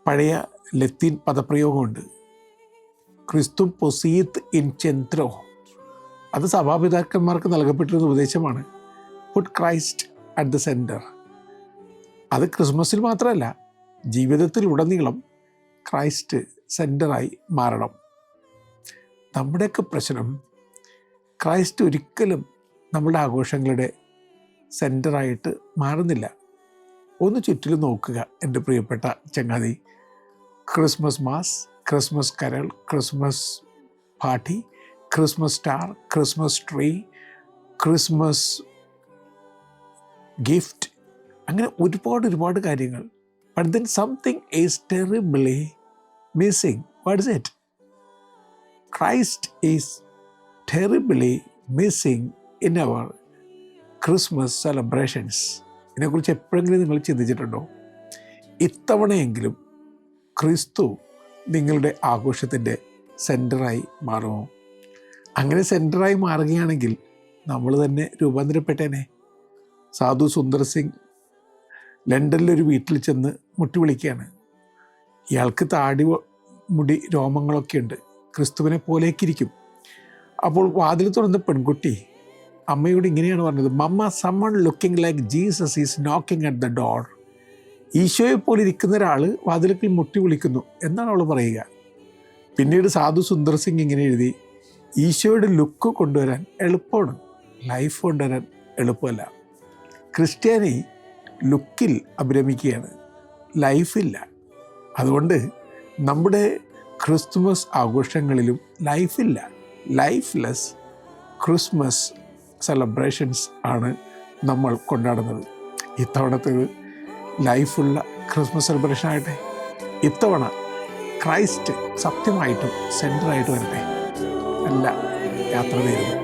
പഴയ ലത്തീൻ പദപ്രയോഗമുണ്ട്, ക്രിസ്തു പൊസീത്ത് ഇൻ ചെന്ത്രോ. അത് സഭാപിതാക്കന്മാർക്ക് നൽകപ്പെട്ടിരുന്ന ഉപദേശമാണ്. Put Christ at the centre. അത് ക്രിസ്മസിൽ മാത്രമല്ല, ജീവിതത്തിലുടനീളം ക്രൈസ്റ്റ് സെൻറ്ററായി മാറണം. നമ്മുടെയൊക്കെ പ്രശ്നം ക്രൈസ്റ്റ് ഒരിക്കലും നമ്മുടെ ആഘോഷങ്ങളുടെ സെൻറ്ററായിട്ട് മാറുന്നില്ല. ഒന്ന് ചുറ്റിലും നോക്കുക എൻ്റെ പ്രിയപ്പെട്ട ചങ്ങാതി. ക്രിസ്മസ് മാസ്, ക്രിസ്മസ് കരൾ, Christmas party, Christmas star, Christmas tree, Christmas gift, അങ്ങനെ ഒരുപാട് കാര്യങ്ങൾ. But then something is terribly missing. What is it? Christ is terribly missing in our Christmas celebrations. ഇതിനെക്കുറിച്ച് എപ്പോഴെങ്കിലും നിങ്ങൾ ചിന്തിച്ചിട്ടുണ്ടോ? ഇത്തവണയെങ്കിലും ക്രിസ്തു നിങ്ങളുടെ ആഘോഷത്തിൻ്റെ സെൻറ്ററായി മാറുമോ? അങ്ങനെ സെൻറ്ററായി മാറുകയാണെങ്കിൽ നമ്മൾ തന്നെ രൂപാന്തരപ്പെട്ടേനെ. സാധു സുന്ദർ സിംഗ് ലണ്ടനിലൊരു വീട്ടിൽ ചെന്ന് മുട്ടി വിളിക്കുകയാണ്. ഇയാൾക്ക് താടി മുടി രോമങ്ങളൊക്കെ ഉണ്ട്, ക്രിസ്തുവിനെ പോലേക്കിരിക്കും. അപ്പോൾ വാതിൽ തുറന്ന പെൺകുട്ടി അമ്മയോട് ഇങ്ങനെയാണ് പറഞ്ഞത്, mamma, someone looking like Jesus is knocking at the door. ഈശോയെ പോലെ ഇരിക്കുന്ന ഒരാൾ വാതിലക്കിൽ മുട്ടി വിളിക്കുന്നു എന്നാണ് അവൾ പറയുക. പിന്നീട് സാധു സുന്ദർ സിംഗ് ഇങ്ങനെ എഴുതി, ഈശോയുടെ ലുക്ക് കൊണ്ടുവരാൻ എളുപ്പമാണ്, ലൈഫ് കൊണ്ടുവരാൻ എളുപ്പമല്ല. ക്രിസ്ത്യാനി ലുക്കിൽ അഭിരമിക്കുകയാണ്, ലൈഫില്ല. അതുകൊണ്ട് നമ്മുടെ ക്രിസ്തുമസ് ആഘോഷങ്ങളിലും ലൈഫില്ല. ലൈഫ്ലെസ് ക്രിസ്മസ് സെലിബ്രേഷൻസ് ആണ് നമ്മൾ കൊണ്ടാടുന്നത്. ഇത്തവണത്തേത് ലൈഫുള്ള ക്രിസ്മസ് സെലിബ്രേഷൻ ആകട്ടെ. ഇത്തവണ ക്രൈസ്റ്റ് സത്യമായിട്ടും സെൻറ്ററായിട്ട് വരട്ടെ. നല്ല യാത്ര നേരുന്നു.